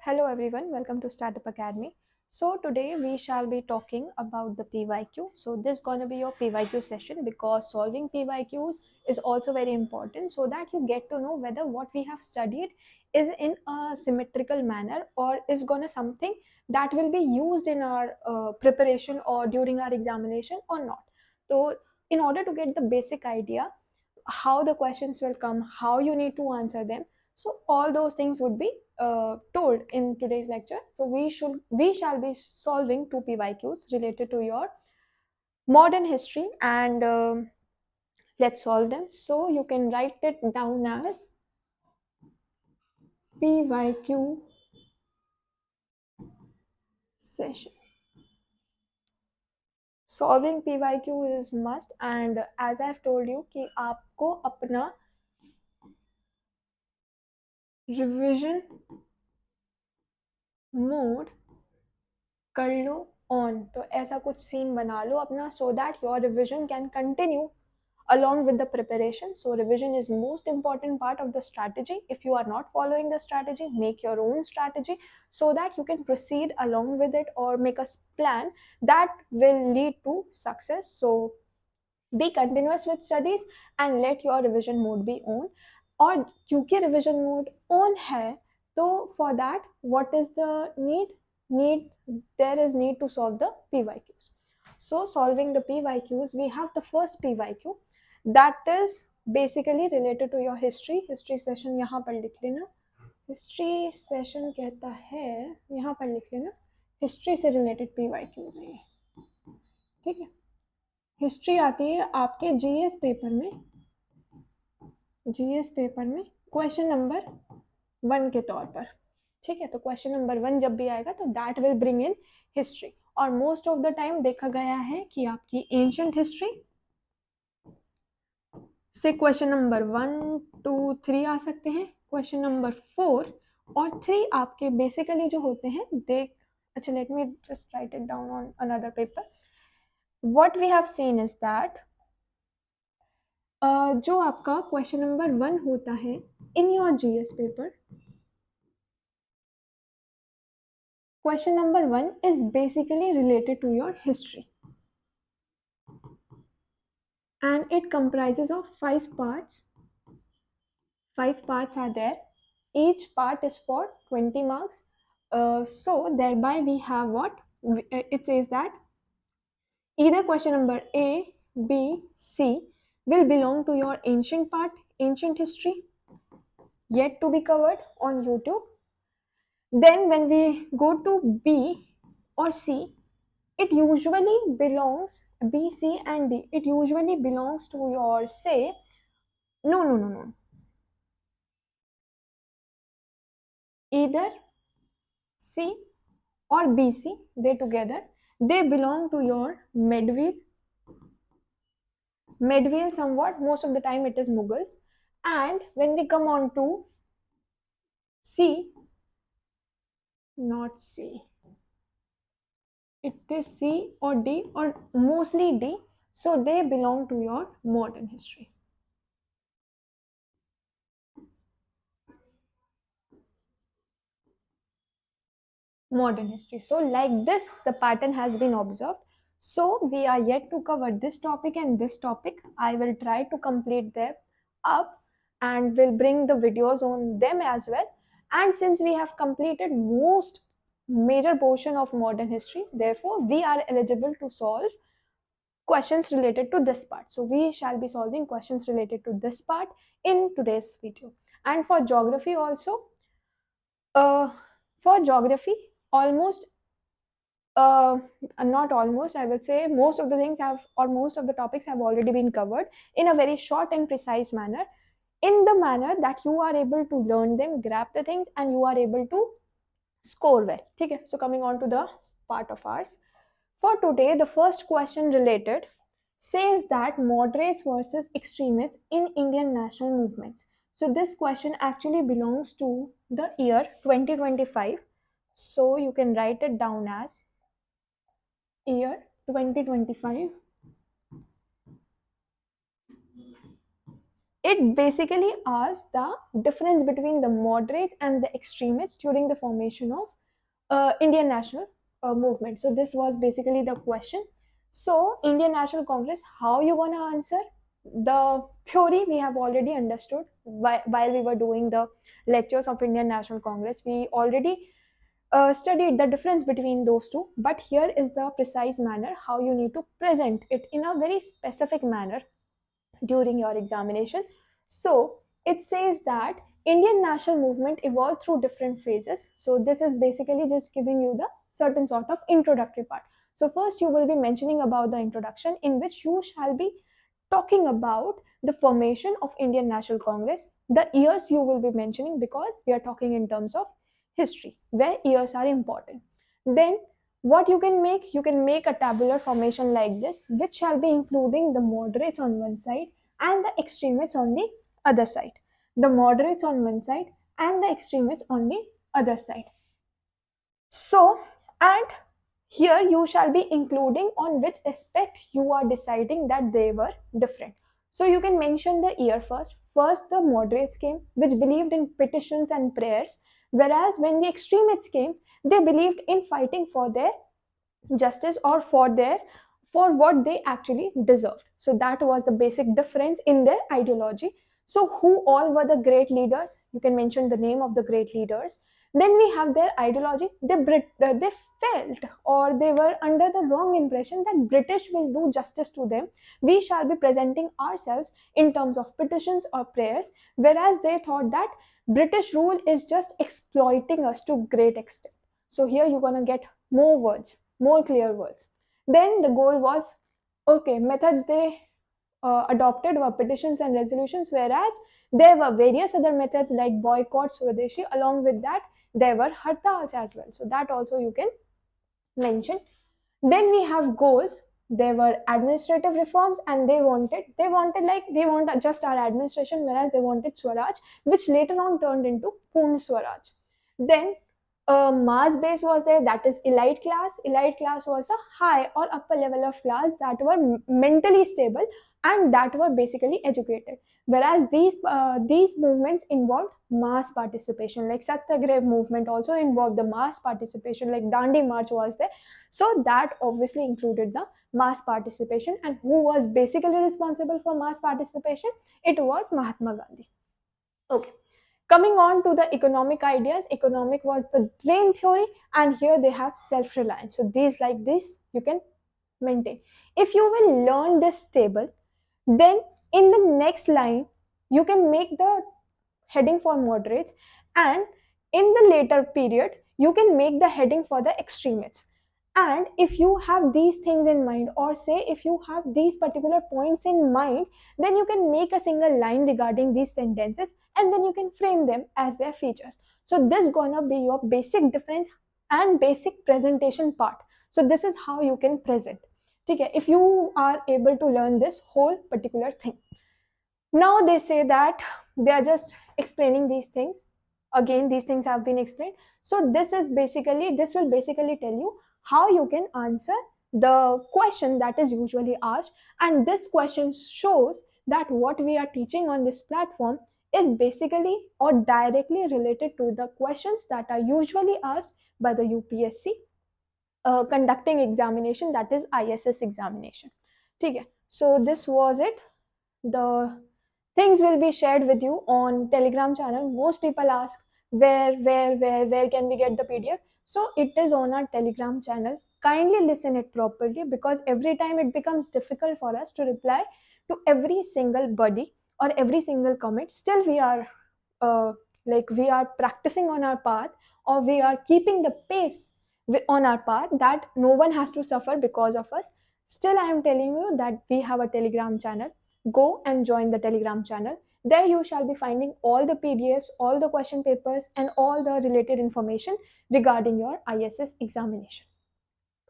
Hello everyone, welcome to Startup Academy. So today we shall be talking about the PYQ. So this is going to be your PYQ session because solving PYQs is also very important so that you get to know whether what we have studied is in a symmetrical manner or is going to something that will be used in our preparation or during our examination or not. So in order to get the basic idea how the questions will come, how you need to answer them, so all those things would be told in today's lecture. So we shall be solving two PYQs related to your modern history, and let's solve them. So you can write it down as PYQ session. Solving PYQ is must, and as I've told you कि आपको अपना revision mode कर लो on, तो ऐसा कुछ scene बना लो अपना so that your revision can continue along with the preparation. So revision is most important part of the strategy. If you are not following the strategy, make your own strategy so that you can proceed along with it or make a plan that will lead to success. So be continuous with studies and let your revision mode be on. और क्योंकि revision mode on है तो for that what is the need there is need to solve the PYQs. So solving the PYQs, we have the first PYQ that is basically related to your history session. यहाँ पर लिख लेना history session कहता है, यहाँ पर लिख लेना history से related PYQs है ये, ठीक है. हिस्ट्री आती है आपके जीएस पेपर में क्वेश्चन नंबर 1 के तौर पर, ठीक है. तो क्वेश्चन नंबर 1 जब भी आएगा तो that will bring in history, और मोस्ट ऑफ द टाइम देखा गया है कि आपकी एंशिएंट हिस्ट्री से क्वेश्चन नंबर 1, 2, 3 आ सकते हैं. क्वेश्चन नंबर 4 और 3 आपके बेसिकली जो होते हैं अच्छा, let me just write it down on another paper. What we have seen is that जो आपका क्वेश्चन नंबर 1 होता है in your GS paper, question number 1 is basically related to your history and it comprises of 5 parts. 5 parts are there, each part is for 20 marks. So thereby we have what it says that either question number A, B, C will belong to your ancient part, ancient history yet to be covered on YouTube. Then when we go to B or C, it usually belongs, B, C and D, it usually belongs to your, say, no. Either C or BC, they together, they belong to your medieval somewhat, most of the time it is Mughals. And when we come on to C, not C, it is C or D or mostly D, so they belong to your modern history. Modern history. So like this the pattern has been observed. So we are yet to cover this topic and this topic. I will try to complete them up and will bring the videos on them as well. And since we have completed most major portion of modern history, therefore we are eligible to solve questions related to this part. So we shall be solving questions related to this part in today's video. And for geography also, for geography almost not almost, I would say most of the things have, or most of the topics have already been covered in a very short and precise manner, in the manner that you are able to learn them, grab the things, and you are able to score well. Okay, so coming on to the part of ours for today, the first question related says that moderates versus extremists in Indian national movements. So this question actually belongs to the year 2025. So you can write it down as year 2025. It basically asks the difference between the moderates and the extremists during the formation of Indian national movement. So this was basically the question. So Indian National Congress, how you gonna answer? The theory we have already understood while we were doing the lectures of Indian National Congress. We already studied the difference between those two, but here is the precise manner how you need to present it in a very specific manner during your examination. So it says that Indian national movement evolved through different phases. So this is basically just giving you the certain sort of introductory part. So first you will be mentioning about the introduction, in which you shall be talking about the formation of Indian National Congress. The years you will be mentioning, because we are talking in terms of history where years are important. Then what you can make a tabular formation like this, which shall be including the moderates on one side and the extremists on the other side. The moderates on one side and the extremists on the other side. So, and here you shall be including on which aspect you are deciding that they were different. So you can mention the year first. First, the moderates came, which believed in petitions and prayers, whereas when the extremists came, they believed in fighting for their justice, or for what they actually deserved. So that was the basic difference in their ideology. So who all were the great leaders? You can mention the name of the great leaders. Then we have their ideology. They felt, or they were under the wrong impression that British will do justice to them. We shall be presenting ourselves in terms of petitions or prayers, whereas they thought that British rule is just exploiting us to great extent. So here you're going to get more words, more clear words. Then the goal was, okay, methods they adopted were petitions and resolutions, whereas there were various other methods like boycott, Swadeshi. Along with that, there were hartals as well. So that also you can mention. Then we have goals. There were administrative reforms, and they wanted like, we want just our administration, whereas they wanted Swaraj, which later on turned into Purna Swaraj. Then mass base was there, that is elite class. Elite class was the high or upper level of class that were mentally stable and that were basically educated, whereas these movements involved mass participation, like Satyagraha movement also involved the mass participation, like Dandi March was there. So that obviously included the mass participation. And who was basically responsible for mass participation? It was Mahatma Gandhi. Okay. Coming on to the economic ideas, economic was the drain theory, and here they have self-reliance. So these like this you can maintain. If you will learn this table, then in the next line you can make the heading for moderates, and in the later period you can make the heading for the extremists. And if you have these things in mind, or say if you have these particular points in mind, then you can make a single line regarding these sentences, and then you can frame them as their features. So this gonna be your basic difference and basic presentation part. So this is how you can present. Okay, if you are able to learn this whole particular thing. Now they say that they are just explaining these things. Again, these things have been explained. So this will basically tell you how you can answer the question that is usually asked. And this question shows that what we are teaching on this platform is basically or directly related to the questions that are usually asked by the UPSC conducting examination, that is ISS examination. Okay, so this was it. The things will be shared with you on Telegram channel. Most people ask where can we get the PDF? So it is on our Telegram channel. Kindly listen it properly, because every time it becomes difficult for us to reply to every single body or every single comment. Still we are uh, we are practicing on our path, or we are keeping the pace on our path, that no one has to suffer because of us. Still I am telling you that we have a Telegram channel. Go and join the Telegram channel. There you shall be finding all the PDFs, all the question papers, and all the related information regarding your ISS examination.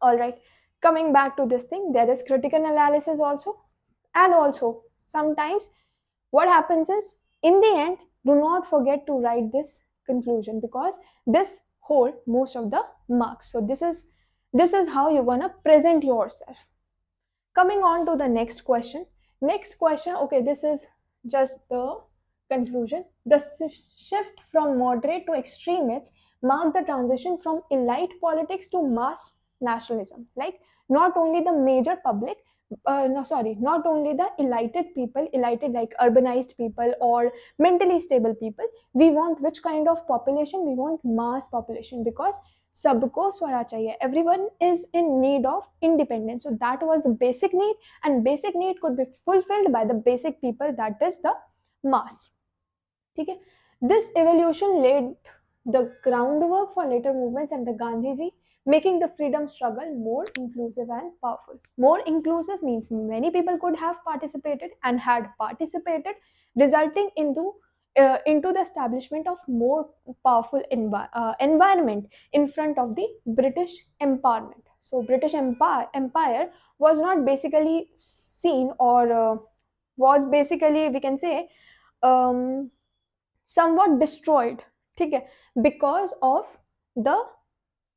All right, coming back to this thing, there is critical analysis also. And also sometimes what happens is, in the end, do not forget to write this conclusion, because this hold most of the marks. So this is how you're gonna present yourself. Coming on to the next question. Okay, this is just the conclusion. The shift from moderate to extremists marked the transition from elite politics to mass nationalism. Like, not only the major public, no, sorry, not only the elated people, elated like urbanized people or mentally stable people. We want which kind of population? We want mass population, because सबको स्वरा चाहिए. Everyone is in need of independence. So that was the basic need, and basic need could be fulfilled by the basic people, that is the mass. ठीक है. This evolution laid the groundwork for later movements and the Gandhiji, making the freedom struggle more inclusive and powerful. More inclusive means many people could have participated and had participated, resulting into the establishment of more powerful environment in front of the British empowerment. So British empire was not basically seen, or was basically, we can say, um, somewhat destroyed, ठीक है, because of the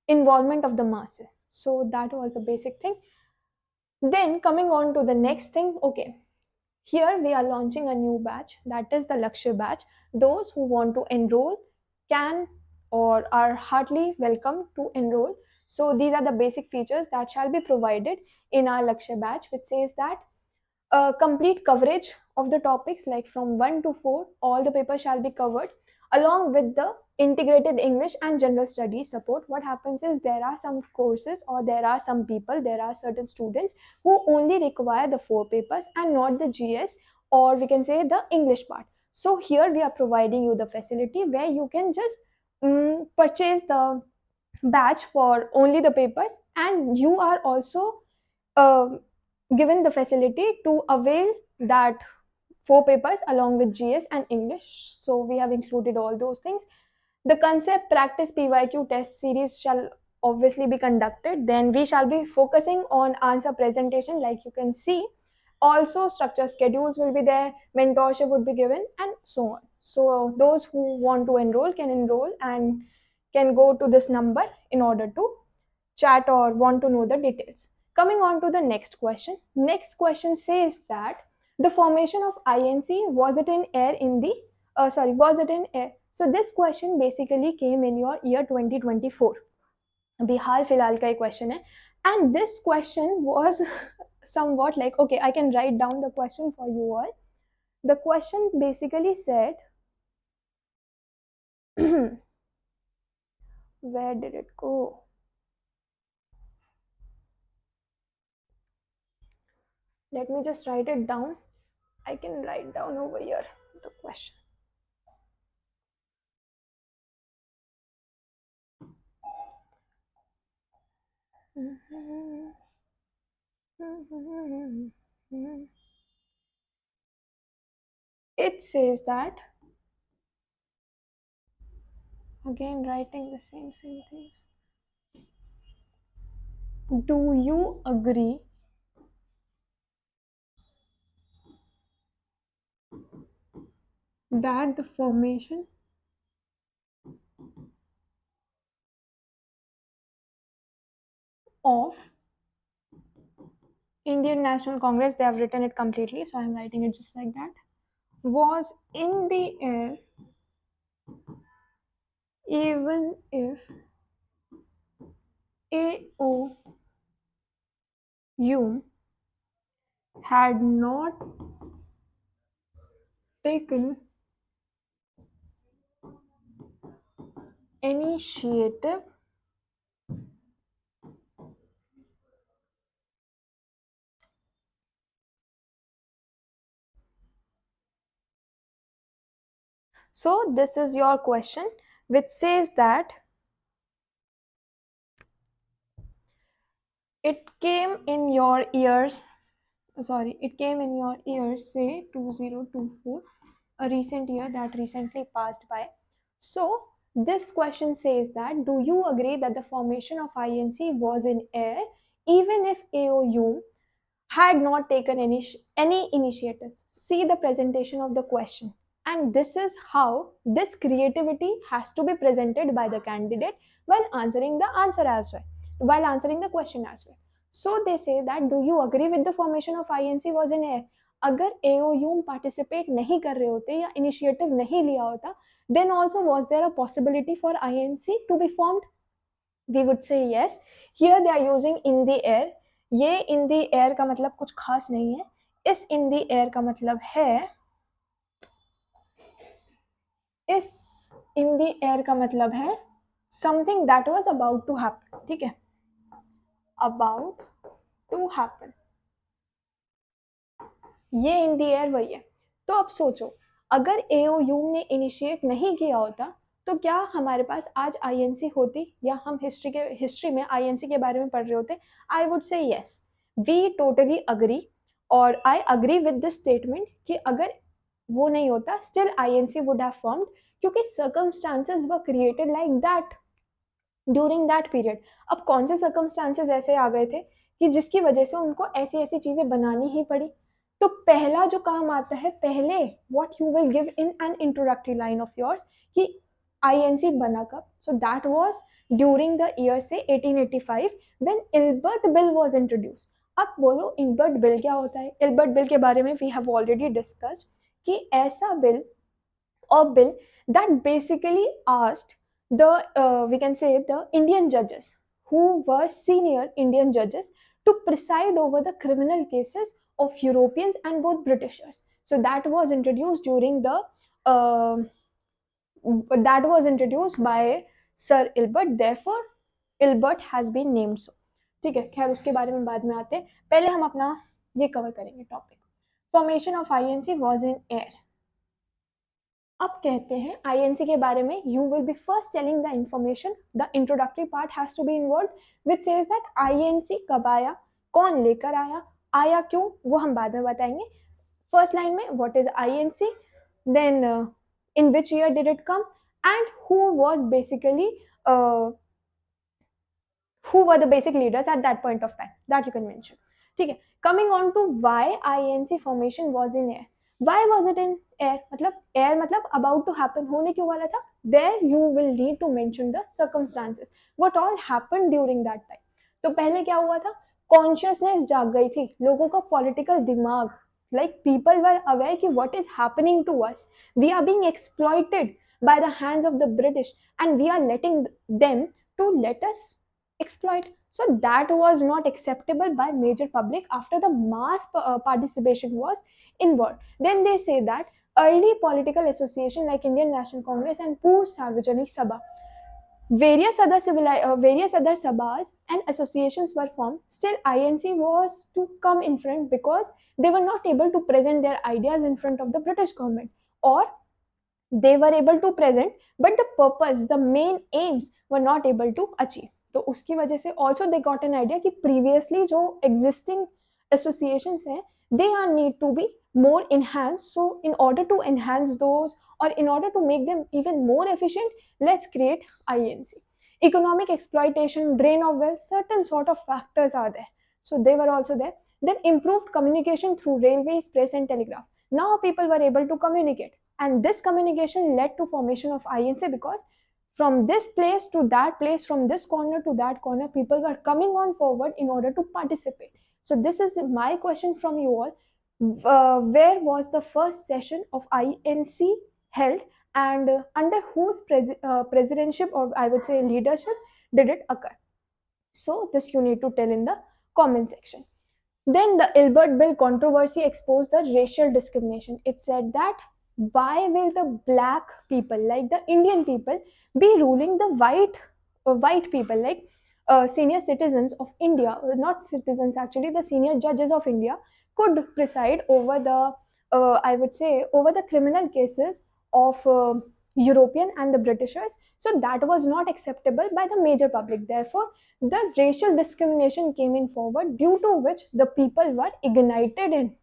involvement of the masses. So that was the basic thing. Then coming on to the next thing, okay, here we are launching a new batch, that is the Lakshya batch. Those who want to enroll can or are heartily welcome to enroll. So these are the basic features that shall be provided in our Lakshya batch, which says that complete coverage of the topics, like from 1 to 4, all the papers shall be covered, along with the integrated English and general studies support. What happens is, there are some courses, or there are some people, there are certain students who only require the 4 papers and not the GS, or we can say the English part. So here we are providing you the facility where you can just purchase the batch for only the papers, and you are also uh, given the facility to avail that 4 papers along with GS and English. So we have included all those things. The concept practice PYQ test series shall obviously be conducted. Then we shall be focusing on answer presentation, like you can see. Also, structure schedules will be there, mentorship would be given, and so on. So those who want to enroll and can go to this number in order to chat or want to know the details. Coming on to the next question. Next question says that the formation of INC, was it in air in the was it in air? So this question basically came in your year 2024. अभी हाल फिलहाल का question है, and this question was somewhat like, okay, I can write down the question for you all. The question basically said, where did it go? Let me just write it down. I can write down over here the question. It says that, again writing the same things. Do you agree that the formation of Indian National Congress, they have written it completely, so I'm writing it just like that, was in the air even if AOU had not taken initiative So this is your question, which says that it came in your ears, say 2024, a recent year that recently passed by. So this question says that, do you agree that the formation of INC was in air even if AOU had not taken any initiative? See the presentation of the question. And this is how this creativity has to be presented by the candidate while answering the answer as well, while answering the question as well. So they say that, do you agree with the formation of INC was in air? अगर AOU participate नहीं कर रहे होते या initiative नहीं लिया होता, then also was there a possibility for INC to be formed? We would say yes. Here they are using in the air. ये in the air का मतलब कुछ खास नहीं है. इस in the air का मतलब है, इस in the air का मतलब है something that was about to happen. ठीक है, about to happen. ये इन दी एयर वही है. तो अब सोचो, अगर AOU ने इनिशिएट नहीं किया होता तो क्या हमारे पास आज INC होती, या हम हिस्ट्री में INC के बारे में पढ़ रहे होते? I would say yes, we totally agree, और I agree with this statement कि अगर वो नहीं होता still INC would have formed, क्योंकि circumstances were created like that during that period. अब कौन से सर्कमस्टांसेस ऐसे आ गए थे कि जिसकी वजह से उनको ऐसी ऐसी चीजें बनानी ही पड़ी? तो पहला जो काम आता है, पहले what you will give in an introductory line of yours कि INC बना कब. So that was during the year से 1885 when Ilbert bill was introduced. अब बोलो इल्बर्ट बिल क्या होता है? इल्बर्ट बिल के बारे में वी हैव ऑलरेडी डिस्कस्ड कि ऐसा bill or bill that basically asked the we can say the Indian judges who were senior Indian judges to preside over the criminal cases of Europeans and both Britishers. So that was introduced during the uh, that was introduced by Sir Ilbert. Therefore, Ilbert has been named so. ठीक है, खैर उसके बारे में बाद में आते हैं. पहले हम अपना ये कवर करेंगे topic. Formation of INC was in air. अब कहते हैं INC के बारे में. You will be first telling the information. The introductory part has to be involve which says that INC कब आया, कौन लेकर आया क्यों, वो हम बाद में बताएंगे. फर्स्ट लाइन में what is INC, then in which year did it come, and who was basically who were the basic leaders at that point of time that you can mention. ठीक है, coming on to why INC formation was in air. Why was it in air? मतलब air मतलब about to happen, होने क्यों वाला था? There you will need to mention the circumstances, what all happened during that time. तो पहले क्या हुआ था? कॉन्शियसनेस जाग गई थी, लोगों का पॉलिटिकल दिमाग, like people were aware कि what is happening to us, we are being exploited by the hands of the British and we are letting them to let us exploit. So that was not acceptable by major public after the mass participation was involved. Then they say that early political association like Indian National Congress and Poor Sarvajanik Sabha, various other sabhas and associations were formed. Still INC was to come in front because they were not able to present their ideas in front of the British government, or they were able to present but the purpose, the main aims were not able to achieve. तो उसकी वजह से also they got an idea कि previously जो existing associations हैं they are need to be more enhanced. So in order to enhance those or in order to make them even more efficient, let's create INC. Economic exploitation, drain of wealth, certain sort of factors are there, so they were also there. Then improved communication through railways, press and telegraph. Now people were able to communicate, and this communication led to formation of INC because from this place to that place, from this corner to that corner, people were coming on forward in order to participate. So this is my question from you all. Where was the first session of INC held, and under whose presidentship, or I would say leadership, did it occur? So this you need to tell in the comment section. Then the Ilbert Bill controversy exposed the racial discrimination. It said that why will the black people, like the Indian people, be ruling the white people, like senior citizens of India, not citizens actually, the senior judges of India could preside over the, I would say, over the criminal cases of European and the Britishers. So that was not acceptable by the major public. Therefore, the racial discrimination came in forward, due to which the people were ignited in,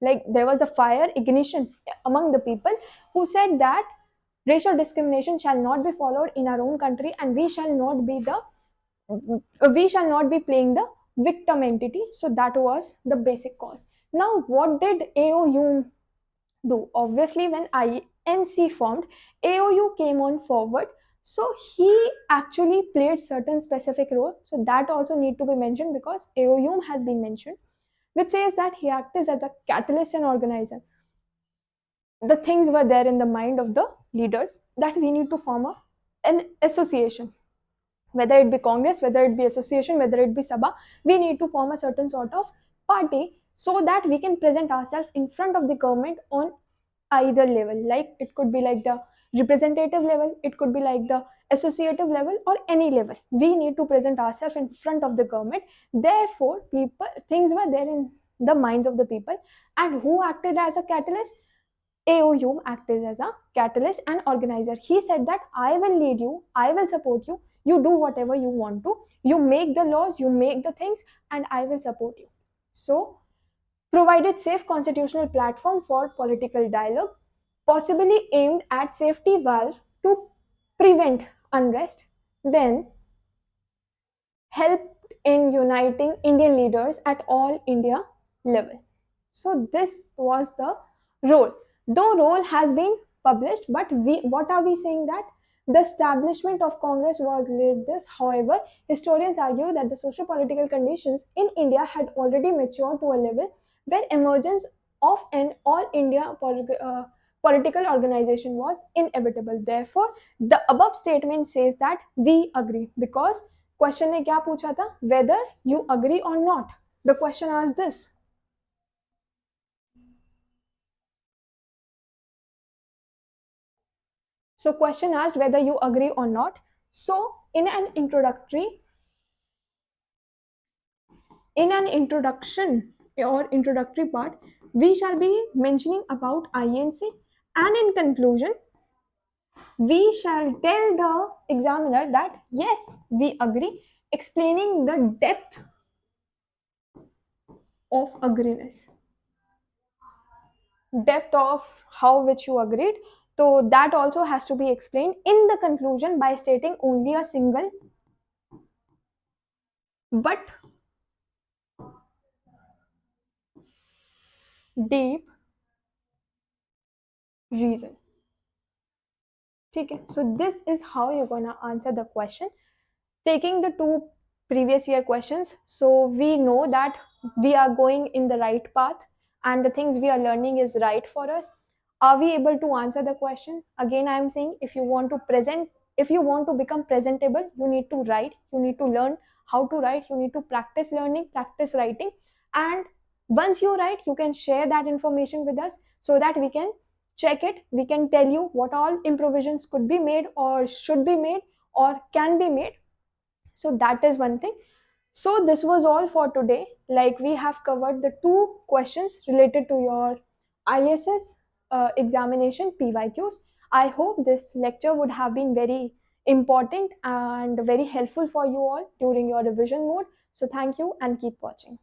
like there was a fire ignition among the people who said that racial discrimination shall not be followed in our own country, and we shall not be playing the victim entity. So that was the basic cause. Now what did AOU do? Obviously when INC formed, AOU came on forward, so he actually played certain specific role. So that also need to be mentioned because AOU has been mentioned. which says that he acted as a catalyst and organizer. The things were there in the mind of the leaders that we need to form an association, whether it be congress, whether it be association, whether it be sabha. We need to form a certain sort of party so that we can present ourselves in front of the government on either level, like it could be like the representative level, it could be like the associative level, or any level. We need to present ourselves in front of the government. Therefore people, things were there in the minds of the people. And who acted as a catalyst? AOU acted as a catalyst and organizer. He said that I will lead you, I will support you, you do whatever you want to, you make the laws, you make the things, and I will support you. So, provided safe constitutional platform for political dialogue, possibly aimed at safety valve to prevent unrest, then helped in uniting Indian leaders at all India level. So this was the role. Though role has been published, but what are we saying that the establishment of Congress was like this. However, historians argue that the socio-political conditions in India had already matured to a level where emergence of an all India political organization was inevitable. Therefore, the above statement says that we agree, because question ने क्या पूछा था, whether you agree or not. The question asked this. So question asked whether you agree or not. So in an introduction or introductory part, we shall be mentioning about INC, and in conclusion, we shall tell the examiner that yes, we agree, explaining the depth of agreement, depth of how which you agreed. So that also has to be explained in the conclusion by stating only a single but deep reason. Okay, so this is how you're gonna answer the question, taking the two previous year questions. So we know that we are going in the right path and the things we are learning is right for us. Are we able to answer the question? Again, I am saying, if you want to present, if you want to become presentable, you need to write, you need to learn how to write, you need to practice learning, practice writing. And once you write, you can share that information with us so that we can check it, we can tell you what all improvisations could be made or should be made or can be made. So that is one thing. So this was all for today. Like, we have covered the two questions related to your ISS examination PYQs. I hope this lecture would have been very important and very helpful for you all during your revision mode. So thank you and keep watching.